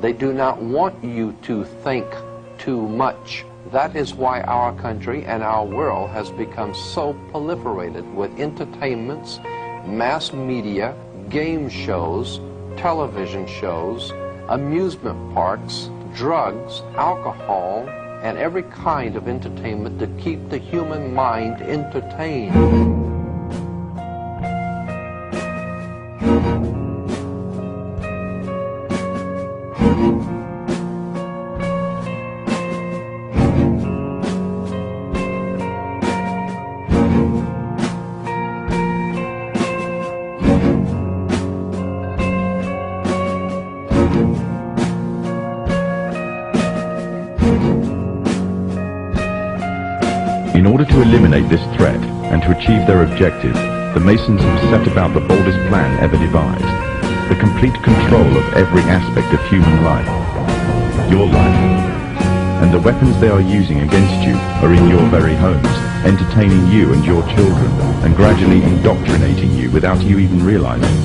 They do not want you to think too much. That is why our country and our world has become so proliferated with entertainments, mass media, game shows, television shows, amusement parks, drugs, alcohol, and every kind of entertainment to keep the human mind entertained. In order to eliminate this threat and to achieve their objective, the Masons have set about the boldest plan ever devised: the complete control of every aspect of human life, your life. And the weapons they are using against you are in your very homes, entertaining you and your children, and gradually indoctrinating you without you even realizing.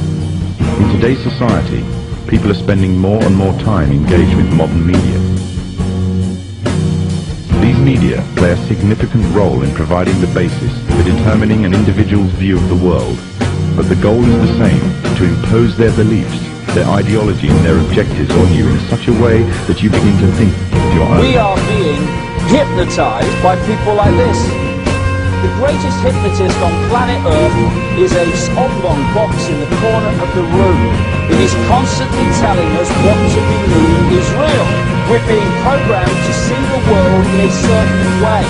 In today's society, people are spending more and more time engaged with modern media. These media play a significant role in providing the basis for determining an individual's view of the world, but the goal is the same: to impose their beliefs, their ideology and their objectives on you in such a way that you begin to think of your own. We are being hypnotized by people like this. The greatest hypnotist on planet Earth is a oblong box in the corner of the room. It is constantly telling us what to believe is real. We're being programmed to see the world in a certain way.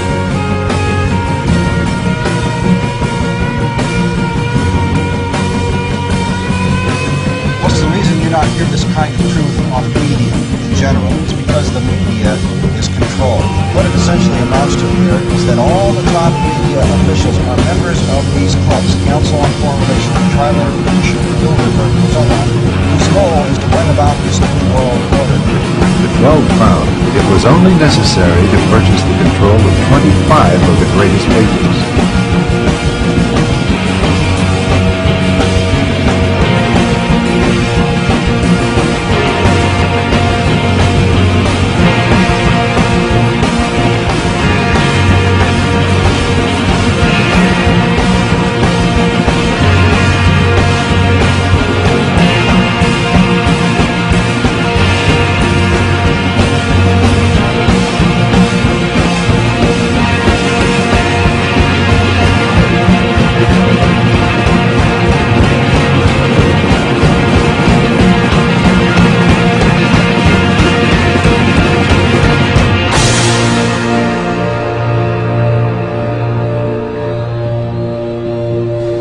What's the reason you not hear this kind of truth on the media in general? It's because the media is controlled. What it essentially amounts to here is that all the top media officials are members of these clubs, Council on Foreign Relations, Trilateral Commission, Bilderberg, and so on, whose goal is to bring about this new world order. The 12 found it was only necessary to purchase the control of 25 of the greatest papers.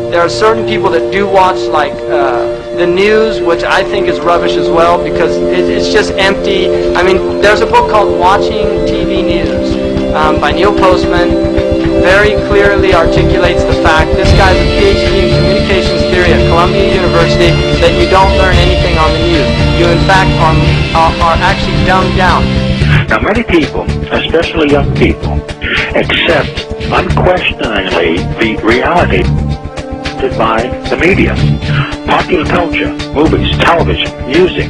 There are certain people that do watch like the news, which I think is rubbish as well, because it's just empty. I mean, there's a book called Watching TV News by Neil Postman. Very clearly articulates the fact, this guy's a PhD in communications theory at Columbia University, that you don't learn anything on the news. You in fact are actually dumbed down. Now many people, especially young people, accept unquestioningly the reality by the media. Popular culture, movies, television, music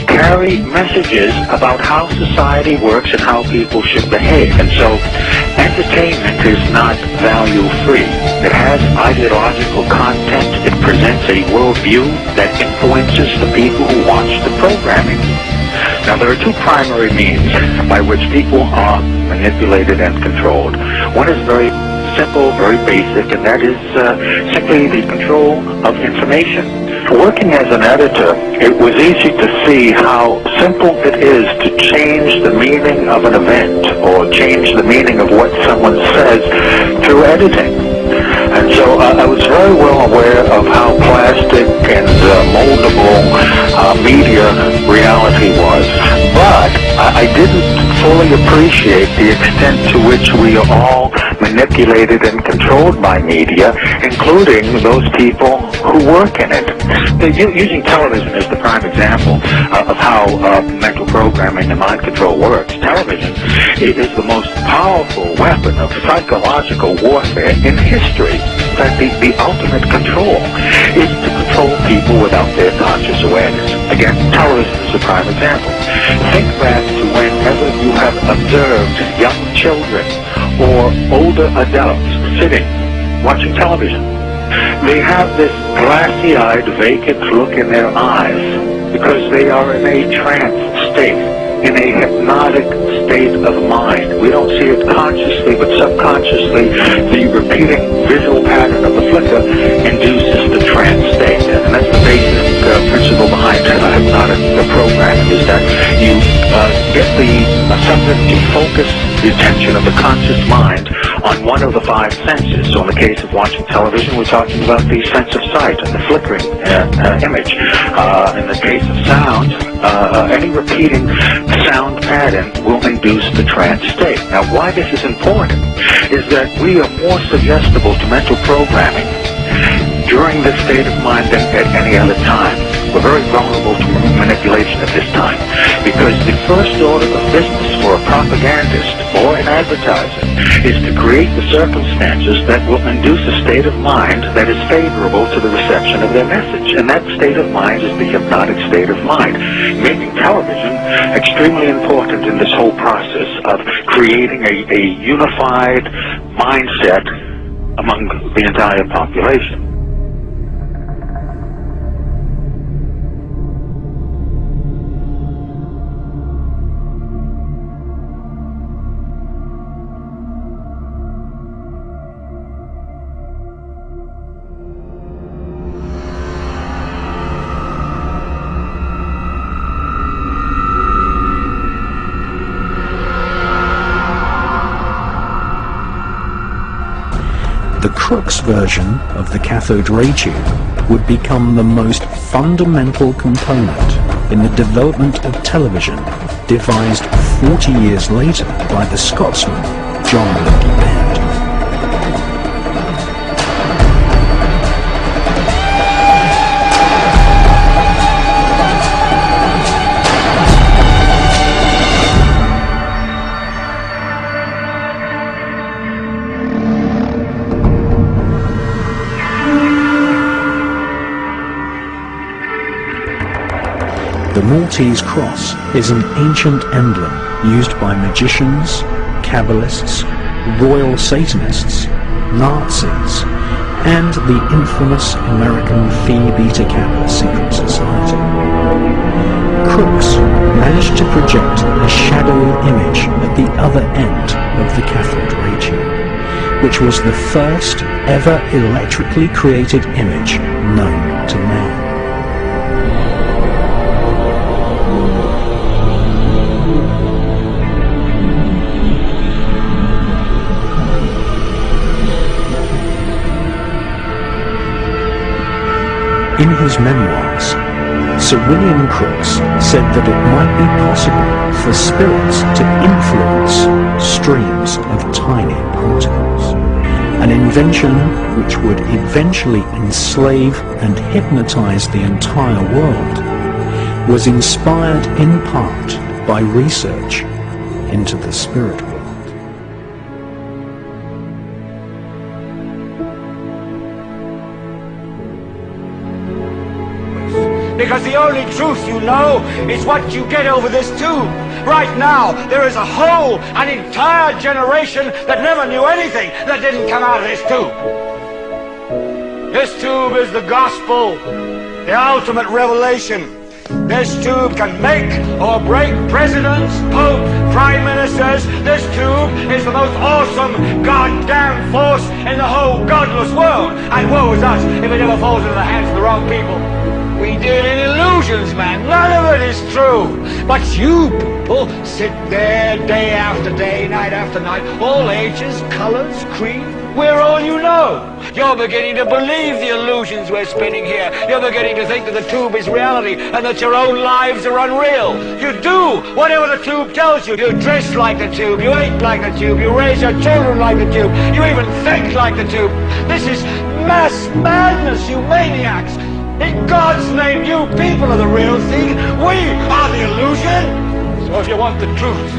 carry messages about how society works and how people should behave. And so entertainment is not value-free. It has ideological content. It presents a worldview that influences the people who watch the programming. Now there are two primary means by which people are manipulated and controlled. One is very simple, very basic, and that is simply the control of information. Working as an editor, it was easy to see how simple it is to change the meaning of an event or change the meaning of what someone says through editing. And so I was very well aware of how plastic and moldable media reality was. But I didn't fully appreciate the extent to which we are all manipulated and controlled by media, including those people who work in it. Using television as the prime example of how mental programming and mind control works, television is the most powerful weapon of psychological warfare in history. In fact, the ultimate control is to control people without their conscious awareness. Again, television is a prime example. Think back to whenever you have observed young children or older adults sitting, watching television. They have this glassy-eyed, vacant look in their eyes because they are in a trance state, in a hypnotic state of mind. We don't see it consciously, but subconsciously, the repeating visual pattern of the flicker induces the trance state. And that's the basic principle behind hypnotic programming, is that you get the subject to focus the attention of the conscious mind on one of the five senses. So in the case of watching television, we're talking about the sense of sight and the flickering image. In the case of sound, any repeating sound pattern will induce the trance state. Now, why this is important is that we are more suggestible to mental programming during this state of mind than at any other time. We're very vulnerable to manipulation at this time because the first order of business for a propagandist or an advertiser is to create the circumstances that will induce a state of mind that is favorable to the reception of their message. And that state of mind is the hypnotic state of mind, making television extremely important in this whole process of creating a unified mindset among the entire population. The Crookes version of the cathode ray tube would become the most fundamental component in the development of television, devised 40 years later by the Scotsman John Baird. The Maltese cross is an ancient emblem used by magicians, Kabbalists, royal Satanists, Nazis, and the infamous American Phi Beta Kappa secret society. Crookes managed to project a shadowy image at the other end of the cathode ray tube, which was the first ever electrically created image known to man. In his memoirs, Sir William Crookes said that it might be possible for spirits to influence streams of tiny particles, an invention which would eventually enslave and hypnotize the entire world, was inspired in part by research into the spirit world. Because the only truth you know is what you get over this tube. Right now, there is a whole, an entire generation that never knew anything that didn't come out of this tube. This tube is the gospel, the ultimate revelation. This tube can make or break presidents, popes, prime ministers. This tube is the most awesome goddamn force in the whole godless world. And woe is us if it ever falls into the hands of the wrong people. We deal in illusions, man. None of it is true. But you people sit there day after day, night after night, all ages, colors, creed. We're all you know. You're beginning to believe the illusions we're spinning here. You're beginning to think that the tube is reality and that your own lives are unreal. You do whatever the tube tells you. You dress like the tube. You eat like the tube. You raise your children like the tube. You even think like the tube. This is mass madness, you maniacs. In God's name, you people are the real thing. We are the illusion. So if you want the truth,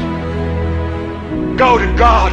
go to God.